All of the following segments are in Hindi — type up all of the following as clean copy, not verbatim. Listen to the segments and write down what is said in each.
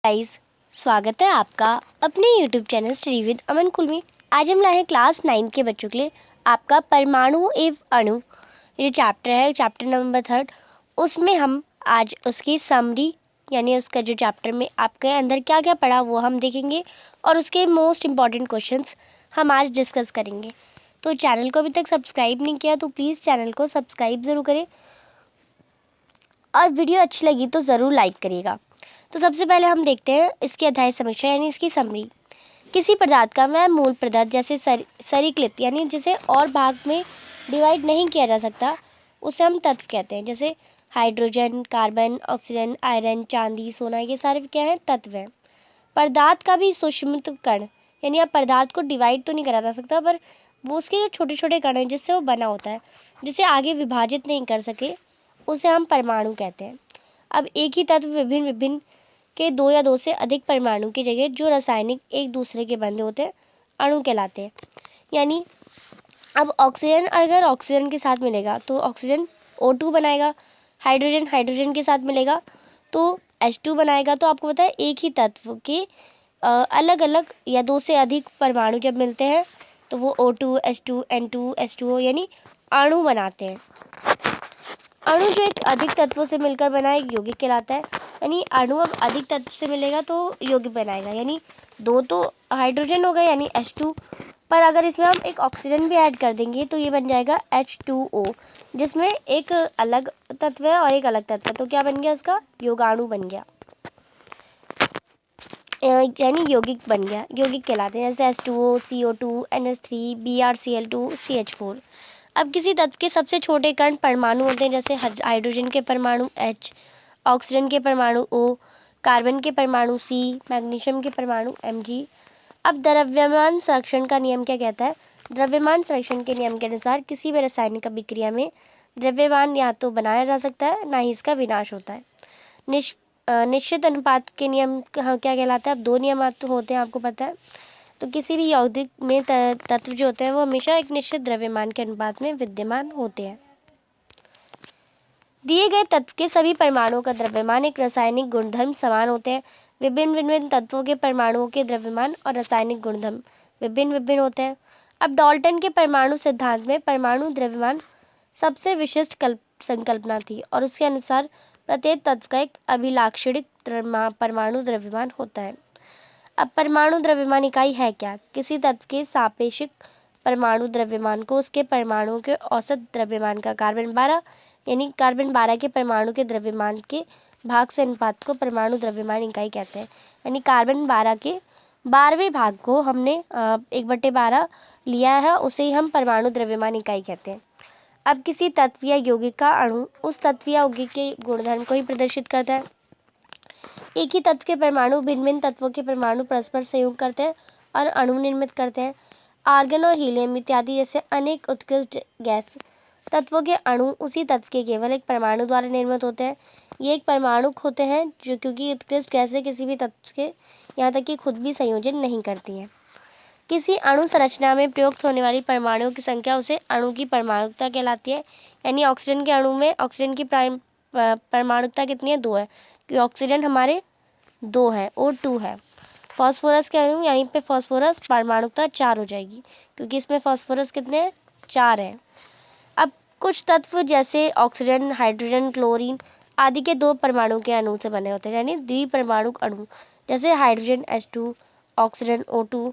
गाइस, स्वागत है आपका अपने यूट्यूब चैनल स्टडी विद अमन कुल में। आज हम लाए हैं क्लास 9 के बच्चों के लिए आपका परमाणु एवं अणु, ये चैप्टर है, चैप्टर नंबर 3। उसमें हम आज उसकी समरी यानी उसका जो चैप्टर में आपके अंदर क्या क्या पढ़ा वो हम देखेंगे और उसके मोस्ट इम्पॉर्टेंट क्वेश्चंस हम आज डिस्कस करेंगे। तो चैनल को अभी तक सब्सक्राइब नहीं किया तो प्लीज़ चैनल को सब्सक्राइब ज़रूर करें और वीडियो अच्छी लगी तो ज़रूर लाइक करिएगा। तो सबसे पहले हम देखते हैं इसकी अध्याय समीक्षा यानी इसकी समरी। किसी पदार्थ का वह मूल पदार्थ जैसे सरीकृत यानी जिसे और भाग में डिवाइड नहीं किया जा सकता उसे हम तत्व कहते हैं। जैसे हाइड्रोजन, कार्बन, ऑक्सीजन, आयरन, चांदी, सोना, ये सारे क्या हैं? तत्व हैं। पदार्थ का भी सूक्ष्म कण यानी आप पदार्थ को डिवाइड तो नहीं करा जा सकता पर वो उसके जो छोटे छोटे कण हैं जिससे वो बना होता है, जिसे आगे विभाजित नहीं कर सके, उसे हम परमाणु कहते हैं। अब एक ही तत्व विभिन्न विभिन्न के दो या दो से अधिक परमाणु की जगह जो रासायनिक एक दूसरे के बंधे होते हैं अणु कहलाते हैं। यानी अब ऑक्सीजन अगर ऑक्सीजन के साथ मिलेगा तो ऑक्सीजन O2 बनाएगा, हाइड्रोजन हाइड्रोजन के साथ मिलेगा तो H2 बनाएगा। तो आपको पता है एक ही तत्व के अलग अलग या दो से अधिक परमाणु जब मिलते हैं तो वो O2, H2, N2, H2O यानी अणु बनाते हैं। अणु जो एक अधिक तत्वों से मिलकर बना एक यौगिक कहलाता है। यानी अणु अब अधिक तत्व से मिलेगा तो यौगिक बनाएगा। यानी दो तो हाइड्रोजन हो गए यानी H2, पर अगर इसमें हम एक ऑक्सीजन भी ऐड कर देंगे तो ये बन जाएगा H2O, जिसमें एक अलग तत्व है और एक अलग तत्व है। तो क्या बन गया? उसका योगाणु बन गया, यानी यौगिक बन गया, यौगिक कहलाते हैं। जैसे H2O, CO2, NH3, BrCl2, CH4। अब किसी तत्व के सबसे छोटे कण परमाणु होते हैं। जैसे हाइड्रोजन के परमाणु H, ऑक्सीजन के परमाणु O, कार्बन के परमाणु C, मैग्नीशियम के परमाणु Mg। अब द्रव्यमान संरक्षण का नियम क्या कहता है? द्रव्यमान संरक्षण के नियम के अनुसार किसी भी रासायनिक अभिक्रिया में द्रव्यमान या तो बनाया जा सकता है ना ही इसका विनाश होता है। निश्चित अनुपात के नियम क्या कहलाता है? अब दो नियम तो होते हैं, आपको पता है। तो किसी भी यौगिक में तत्व जो होते हैं वो हमेशा एक निश्चित द्रव्यमान के अनुपात में विद्यमान होते हैं। दिए गए तत्व के सभी परमाणुओं का द्रव्यमान एक रासायनिक गुणधर्म समान होते हैं। विभिन्न विभिन्न तत्वों के परमाणुओं के द्रव्यमान और रासायनिक गुणधर्म विभिन्न विभिन्न होते हैं। अब डाल्टन के परमाणु सिद्धांत में परमाणु द्रव्यमान सबसे विशिष्ट संकल्पना थी और उसके अनुसार प्रत्येक तत्व का एक अभिलाक्षणिक परमाणु द्रव्यमान होता है। अब परमाणु द्रव्यमान इकाई है क्या? किसी तत्व के सापेक्षिक परमाणु द्रव्यमान को उसके परमाणुओं के औसत द्रव्यमान का कार्बन 12 यानी कार्बन 12 के परमाणु के द्रव्यमान के भाग से अनुपात को परमाणु द्रव्यमान इकाई कहते हैं। यानी कार्बन 12 के 12वें भाग को हमने 1/12 लिया है, उसे ही हम परमाणु द्रव्यमान इकाई कहते हैं। अब किसी तत्व या यौगिक का अणु उस तत्व या यौगिक के गुणधर्म को ही प्रदर्शित करता है। एक ही तत्व के परमाणु भिन्न भिन्न तत्वों के परमाणु परस्पर संयोग करते हैं और अणु निर्मित करते हैं। आर्गन और हीलियम इत्यादि जैसे अनेक उत्कृष्ट गैस तत्वों के अणु उसी तत्व के केवल एक परमाणु द्वारा निर्मित होते हैं। ये एक परमाणु होते हैं जो क्योंकि उत्कृष्ट गैसें किसी भी तत्व के यहाँ तक कि खुद भी संयोजन नहीं करती हैं। किसी अणु संरचना में प्रयुक्त होने वाली परमाणुओं की संख्या उसे अणु की परमाणुकता कहलाती है। यानी ऑक्सीजन के अणु में ऑक्सीजन की परमाणुकता कितनी है? 2 है, क्योंकि ऑक्सीजन हमारे 2 है, O2 है। फास्फोरस के अणु यानी पे फास्फोरस परमाणुकता 4 हो जाएगी क्योंकि इसमें फास्फोरस कितने हैं? 4 है। अब कुछ तत्व जैसे ऑक्सीजन, हाइड्रोजन, क्लोरीन आदि के 2 परमाणु के अणु से बने होते हैं, यानी द्विपरमाणुक अणु। जैसे हाइड्रोजन H2, ऑक्सीजन O2।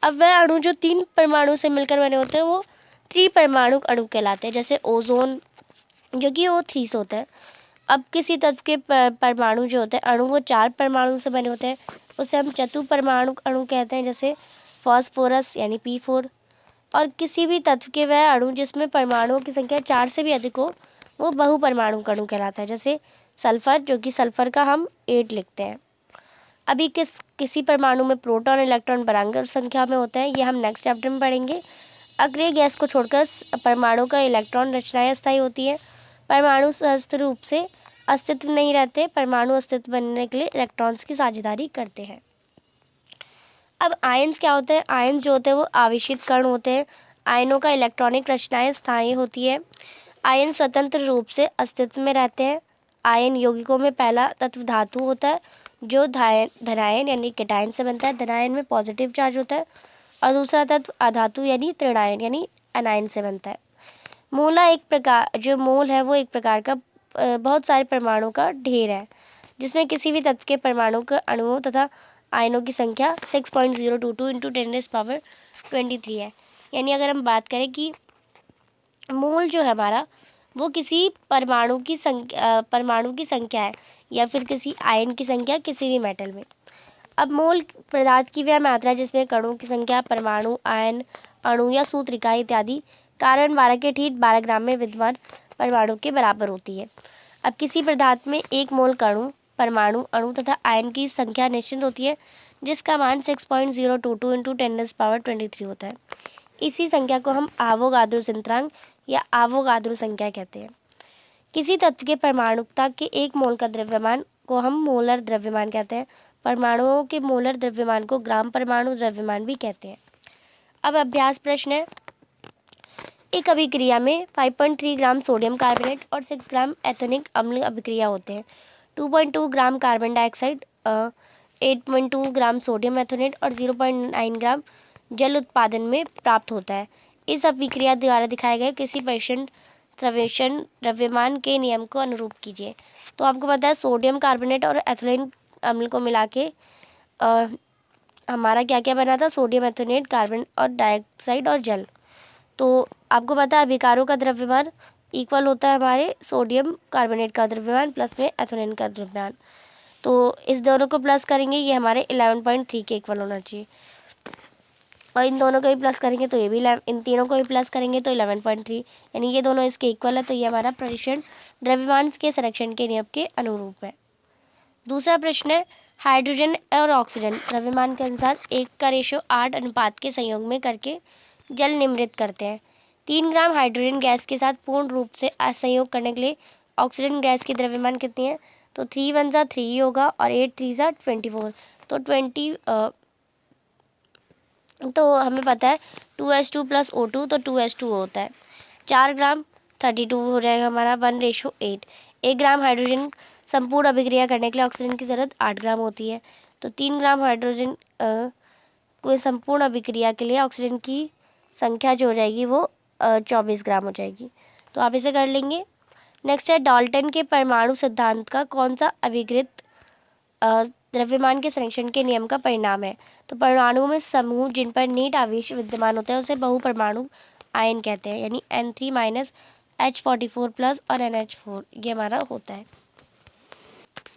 अब वह अणु जो 3 परमाणु से मिलकर बने होते हैं वो त्रिपरमाणुक अणु कहलाते हैं। जैसे ओजोन जो कि O3 से होता है। अब किसी तत्व के परमाणु जो होते हैं अणु वो 4 परमाणु से बने होते हैं, उसे हम चतुपरमाणुक अणु कहते हैं। जैसे फास्फोरस यानी P4। और किसी भी तत्व के वह अणु जिसमें परमाणुओं की संख्या 4 से भी अधिक हो वो बहुपरमाणुक अणु कहलाता है। जैसे सल्फर, जो कि सल्फर का हम 8 लिखते हैं। अभी किसी परमाणु में प्रोटॉन इलेक्ट्रॉन बराबर संख्या में होते हैं, ये हम नेक्स्ट चैप्टर में पढ़ेंगे। अग्रिय गैस को छोड़कर परमाणु का इलेक्ट्रॉन रचनाएं अस्थायी होती है। परमाणु सहस्त्र रूप से अस्तित्व नहीं रहते, परमाणु अस्तित्व बनने के लिए इलेक्ट्रॉन्स की साझेदारी करते हैं। अब आयन्स क्या होते हैं? आयन्स जो होते हैं वो आवेशित कण होते हैं। आयनों का इलेक्ट्रॉनिक रचनाएं स्थायी होती है। आयन स्वतंत्र रूप से अस्तित्व में रहते हैं। आयन यौगिकों में पहला तत्व धातु होता है, जो धनायन यानी कैटायन से बनता है। धनायन में पॉजिटिव चार्ज होता है और दूसरा तत्व अधातु यानी ऋणायन यानी एनायन से बनता है। जो मोल है वो एक प्रकार का बहुत सारे परमाणु का ढेर है, जिसमें किसी भी तत्व के परमाणु के अणुओं तथा आयनों की संख्या 6.022 इंटू 10⁻23 है। यानी अगर हम बात करें कि मोल जो है हमारा वो किसी परमाणु की संख्या है या फिर किसी आयन की संख्या किसी भी मेटल में। अब मोल पदार्थ की वह मात्रा जिसमें कणों की संख्या परमाणु, आयन, अणु या सूत्रिका इत्यादि कार्बन 12 के ठीक 12 ग्राम में विद्यमान परमाणु के बराबर होती है। अब किसी पदार्थ में 1 मोल कणों, परमाणु, अणु तथा आयन की संख्या निश्चित होती है, जिसका मान 6.022 इंटू 10⁻23 होता है। इसी संख्या को हम आवोगाद्रो स्थिरांक या आवोगाद्रो संख्या कहते हैं। किसी तत्व के परमाणुकता के 1 मोल का द्रव्यमान को हम मोलर द्रव्यमान कहते हैं। परमाणुओं के मोलर द्रव्यमान को ग्राम परमाणु द्रव्यमान भी कहते हैं। अब अभ्यास प्रश्न है, एक अभिक्रिया में 5.3 ग्राम सोडियम कार्बोनेट और 6 ग्राम एथेनिक अम्ल अभिक्रिया होते हैं। 2.2 gram carbon dioxide, 8.2 gram sodium ethanoate और 0.9 ग्राम जल उत्पादन में प्राप्त होता है। इस अभिक्रिया द्वारा दिखाए गए किसी परिक्षण प्रवेशन द्रव्यमान के नियम को अनुरूप कीजिए। तो आपको पता है सोडियम कार्बोनेट और एथिलीन अम्ल को मिला के हमारा क्या क्या बना था, सोडियम एथेनेट, कार्बन और डाइऑक्साइड और जल। तो आपको पता है अभिकारों का द्रव्यमान इक्वल होता है हमारे सोडियम कार्बोनेट का द्रव्यमान प्लस में एथेलीन का द्रव्यमान। तो इस दोनों को प्लस करेंगे, ये हमारे 11.3 के इक्वल होना चाहिए, और इन दोनों को भी प्लस करेंगे तो ये भी इन तीनों को भी प्लस करेंगे तो 11.3, यानी ये दोनों इसके इक्वल है। तो ये हमारा परीक्षण द्रव्यमान के संरक्षण के नियम के अनुरूप है। दूसरा प्रश्न है, हाइड्रोजन और ऑक्सीजन द्रव्यमान के अनुसार 1:8 अनुपात के संयोग में करके जल निम्रित करते हैं। 3 ग्राम हाइड्रोजन गैस के साथ पूर्ण रूप से असंयोग करने के लिए ऑक्सीजन गैस की द्रव्यमान कितनी है? तो 3 × 1 = 3 होगा और 8 × 3 = 24। तो 20 तो हमें पता है 2H2 + O2 तो 2H2O होता है। 4 ग्राम 32 हो जाएगा हमारा 1:8। 1 ग्राम हाइड्रोजन संपूर्ण अभिक्रिया करने के लिए ऑक्सीजन की ज़रूरत 8 ग्राम होती है। तो 3 ग्राम हाइड्रोजन को संपूर्ण अभिक्रिया के लिए ऑक्सीजन की संख्या जो हो जाएगी वो 24 ग्राम हो जाएगी। तो आप इसे कर लेंगे। नेक्स्ट है, डाल्टन के परमाणु सिद्धांत का कौन सा अभिकृत द्रव्यमान के संरक्षण के नियम का परिणाम है? तो परमाणुओं में समूह जिन पर नेट आवेश विद्यमान होता है उसे बहुपरमाणु आयन कहते हैं, यानी N3- H44+ और NH4 ये हमारा होता है।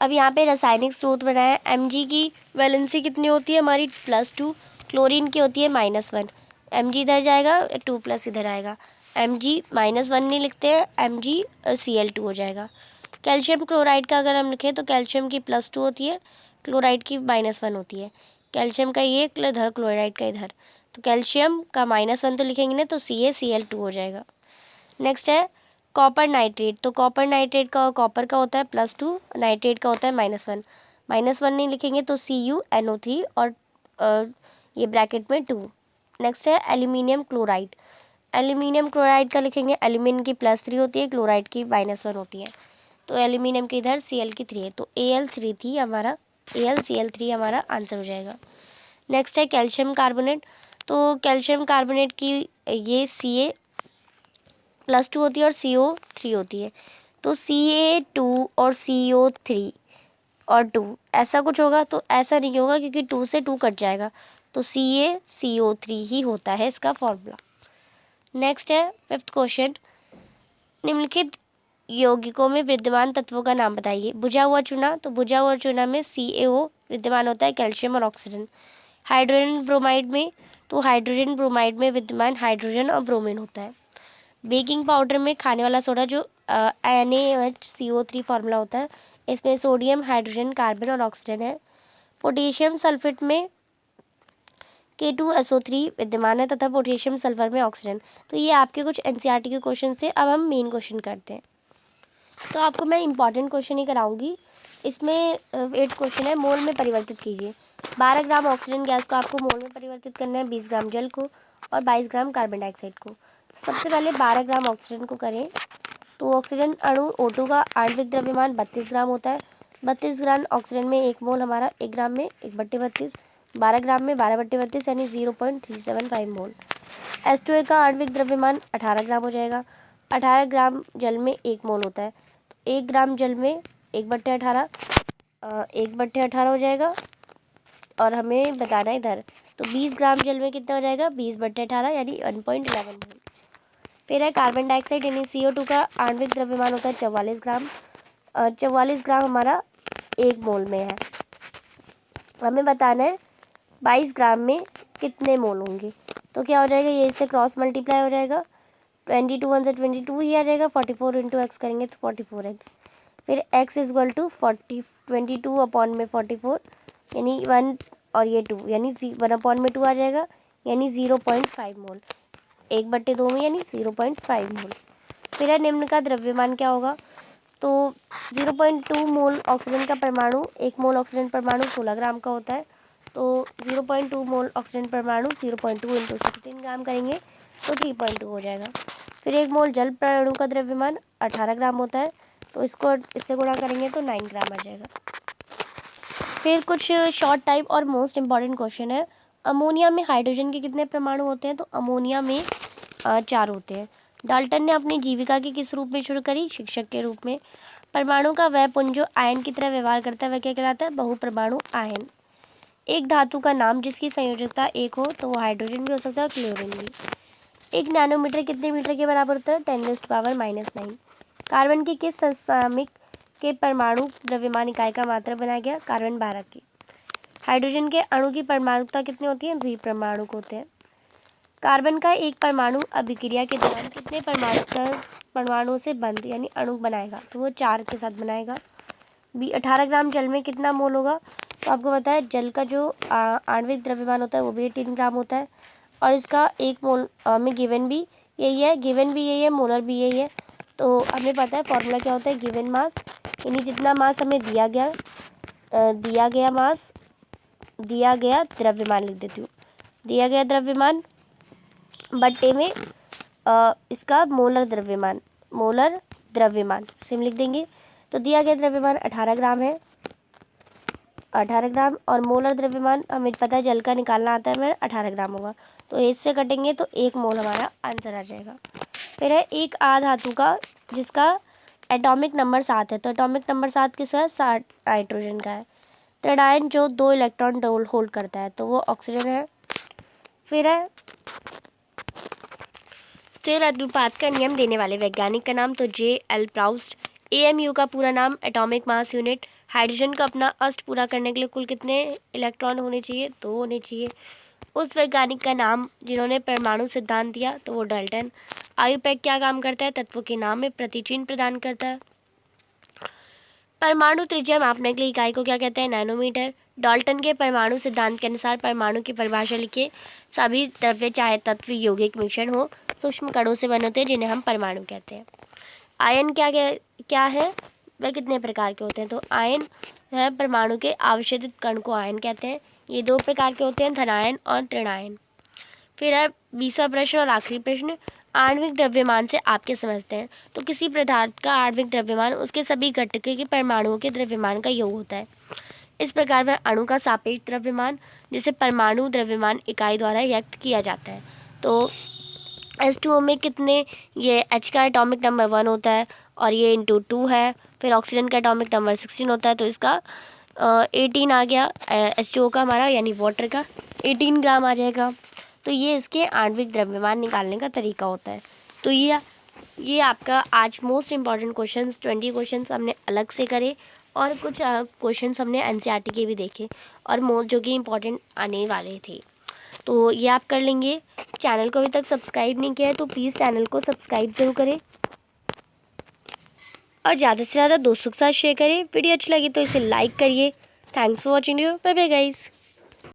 अब यहाँ पे रासायनिक स्रोत बनाया है। Mg की वैलेंसी कितनी होती है हमारी? +2। क्लोरीन की होती है -1। Mg इधर जाएगा, 2+ इधर आएगा। Mg -1 नहीं लिखते हैं, Mg Cl2 हो जाएगा। कैल्शियम क्लोराइड का अगर हम लिखें तो कैल्शियम की +2 होती है, क्लोराइड की -1 होती है। कैल्शियम का ये इधर, क्लोराइड का इधर, तो कैल्शियम का -1 तो लिखेंगे ना, तो CaCl2 हो जाएगा। नेक्स्ट है कॉपर नाइट्रेट। तो कॉपर नाइट्रेट का कॉपर का होता है +2, नाइट्रेट का होता है -1। -1 नहीं लिखेंगे तो CuNO3 और ये ब्रैकेट में 2। नेक्स्ट है एल्यूमिनियम क्लोराइड। एल्यूमिनियम क्लोराइड का लिखेंगे, एल्यूमिनियम की +3 होती है, क्लोराइड की -1 होती है। तो एल्यूमिनियम की इधर, Cl की 3 है, तो AlCl3 हमारा आंसर हो जाएगा। नेक्स्ट है कैल्शियम कार्बोनेट। तो कैल्शियम कार्बोनेट की ये Ca+2 होती है और CO3 होती है, तो Ca2 और CO3 और 2 ऐसा कुछ होगा। तो ऐसा नहीं होगा क्योंकि 2 से 2 कट जाएगा, तो CaCO3 ही होता है इसका फॉर्मूला। नेक्स्ट है 5th क्वेश्चन, निम्नलिखित यौगिकों में विद्यमान तत्वों का नाम बताइए। बुझा हुआ चूना। तो बुझा हुआ चूना में CaO विद्यमान होता है, कैल्शियम और ऑक्सीजन। हाइड्रोजन ब्रोमाइड में, तो हाइड्रोजन ब्रोमाइड में विद्यमान हाइड्रोजन और ब्रोमीन होता है। बेकिंग पाउडर में खाने वाला सोडा जो NaHCO3 फार्मूला होता है, इसमें सोडियम, हाइड्रोजन, कार्बन और ऑक्सीजन है। पोटेशियम सल्फेट में K2SO3 विद्यमान है तथा पोटेशियम सल्फर में ऑक्सीजन। तो ये आपके कुछ NCERT के क्वेश्चन से। अब हम मेन क्वेश्चन करते हैं। तो आपको मैं इंपॉर्टेंट क्वेश्चन ही कराऊंगी। इसमें 8 क्वेश्चन है। मोल में परिवर्तित कीजिए। 12 ग्राम ऑक्सीजन गैस को आपको मोल में परिवर्तित करना है, 20 ग्राम जल को और 22 ग्राम कार्बन डाइऑक्साइड को। सबसे पहले 12 ग्राम ऑक्सीजन को करें। तो ऑक्सीजन अणु O2 का आणविक द्रव्यमान 32 ग्राम होता है, 32 ग्राम ऑक्सीजन में 1 मोल हमारा 1 ग्राम में 1/32, 12 ग्राम में 12/32 यानी 0.375 मोल। H2A का आणविक द्रव्यमान 18 ग्राम हो जाएगा। 18 ग्राम जल में 1 मोल होता है, तो 1 ग्राम जल में 1/18 1/18 हो जाएगा। और हमें बताना है इधर, तो 20 ग्राम जल में कितना हो जाएगा, 20/18 यानी 1.11 मोल। फिर है कार्बन डाइऑक्साइड यानी CO2 का आणविक द्रव्यमान होता है 44 ग्राम। 44 ग्राम हमारा 1 मोल में है। हमें बताना है 22 ग्राम में कितने मोल होंगे, तो क्या हो जाएगा, ये इससे क्रॉस मल्टीप्लाई हो जाएगा, 22 1 से 22 ही आ जाएगा, 44 इंटू एक्स करेंगे तो 44x। फिर x इक्वल टू 22/44 यानी 1 और ये 2 यानी 1/2 आ जाएगा, यानी 0.5 मोल। 1/2 में यानी 0.5 मोल। फिर है निम्न का द्रव्यमान क्या होगा, तो 0.2 मोल ऑक्सीजन का परमाणु, 1 मोल ऑक्सीजन परमाणु 16 ग्राम का होता है, तो 0.2 मोल ऑक्सीजन परमाणु 0.2 इंटू 16 ग्राम करेंगे तो 3.2 हो जाएगा। फिर 1 मोल जल परमाणु का द्रव्यमान 18 ग्राम होता है, तो इससे गुणा करेंगे तो 9 ग्राम आ जाएगा। फिर कुछ शॉर्ट टाइप और मोस्ट इम्पॉर्टेंट क्वेश्चन है। अमोनिया में हाइड्रोजन के कितने परमाणु होते हैं, तो अमोनिया में 4 होते हैं। डाल्टन ने अपनी जीविका की किस रूप में शुरू करी, शिक्षक के रूप में। परमाणु का वह पुंज जो आयन की तरह व्यवहार करता है वह क्या कहलाता है, बहुपरमाणु आयन। एक धातु का नाम जिसकी संयोजकता 1 हो, तो वो हाइड्रोजन भी हो सकता है, क्लोरीन भी। 1 नैनोमीटर कितने मीटर के बराबर होता है, 10⁻⁻⁹। कार्बन की किस समस्थानिक के परमाणु द्रव्यमान इकाई का मात्रा बनाया गया, कार्बन 12 की। हाइड्रोजन के अणु की परमाणुकता कितनी होती है, द्विपरमाणुक होते हैं। कार्बन का एक परमाणु अभिक्रिया के दौरान कितने परमाणुओं से बंध यानी अणु बनाएगा, तो वो 4 के साथ बनाएगा। 18 ग्राम जल में कितना मोल होगा, तो आपको पता है जल का जो आणविक द्रव्यमान होता है वो भी 18 ग्राम होता है, और इसका 1 मोल में गिवन भी यही है, मोलर भी यही है। तो हमें पता है फॉर्मूला क्या होता है, गिवन मास यानी जितना मास हमें दिया गया द्रव्यमान लिख देती हूँ, दिया गया द्रव्यमान बट्टे में इसका मोलर द्रव्यमान सेम लिख देंगे। तो दिया गया द्रव्यमान 18 ग्राम है, 18 ग्राम, और मोलर द्रव्यमान हमें पता है जल का निकालना आता है, मेरा 18 ग्राम होगा, तो इससे कटेंगे तो 1 मोल हमारा आंसर आ जाएगा। फिर है एक धातु का जिसका एटॉमिक नंबर 7 है, तो एटॉमिक नंबर 7 किसका है, 7 नाइट्रोजन का है। ट्रेडायन जो 2 इलेक्ट्रॉन होल्ड करता है, तो वो ऑक्सीजन है। फिर है स्थिर अनुपात का नियम देने वाले वैज्ञानिक का नाम, तो J.L. प्राउस्ट। AMU का पूरा नाम एटॉमिक मास यूनिट। हाइड्रोजन का अपना अष्ट पूरा करने के लिए कुल कितने इलेक्ट्रॉन होने चाहिए, 2 होने चाहिए। उस वैज्ञानिक का नाम जिन्होंने परमाणु सिद्धांत दिया, तो वो डाल्टन। आयुपैक क्या काम करता है, तत्वों के नाम में प्रतिचिह्न प्रदान करता है। परमाणु त्रिज्या मापने के लिए इकाई को क्या कहते हैं, नैनोमीटर। डाल्टन के परमाणु सिद्धांत के अनुसार परमाणु की परिभाषा लिखिए, सभी द्रव्य चाहे तत्व यौगिक मिश्रण हो सूक्ष्म कणों से बने होते हैं जिन्हें हम परमाणु कहते हैं। आयन क्या है, वह कितने प्रकार के होते हैं, तो आयन है परमाणु के अवशोषित कण को आयन कहते हैं। ये 2 प्रकार के होते हैं, धनायन और ऋणायन। फिर है 20वां प्रश्न और आखिरी प्रश्न, आणविक द्रव्यमान से आप क्या समझते हैं, तो किसी पदार्थ का आणविक द्रव्यमान उसके सभी घटकों के परमाणुओं के द्रव्यमान का योग होता है। इस प्रकार वह अणु का सापेक्ष द्रव्यमान जिसे परमाणु द्रव्यमान इकाई द्वारा व्यक्त किया जाता है। तो H2O में कितने, ये H का एटॉमिक नंबर 1 होता है और ये इंटू 2 है। फिर ऑक्सीजन का एटॉमिक नंबर 16 होता है, तो इसका 18 आ गया, H2O का हमारा यानी वाटर का 18 ग्राम आ जाएगा। तो ये इसके आणविक द्रव्यमान निकालने का तरीका होता है। तो ये आपका आज मोस्ट इम्पॉर्टेंट क्वेश्चंस 20 क्वेश्चंस हमने अलग से करे, और कुछ क्वेश्चंस हमने NCERT के भी देखे और जो कि इम्पॉर्टेंट आने वाले थे, तो ये आप कर लेंगे। चैनल को अभी तक सब्सक्राइब नहीं किया है तो प्लीज़ चैनल को सब्सक्राइब जरूर करें, और ज़्यादा से ज़्यादा दोस्तों के साथ शेयर करें। वीडियो अच्छी लगी तो इसे लाइक करिए। Thanks for watching you, bye bye guys.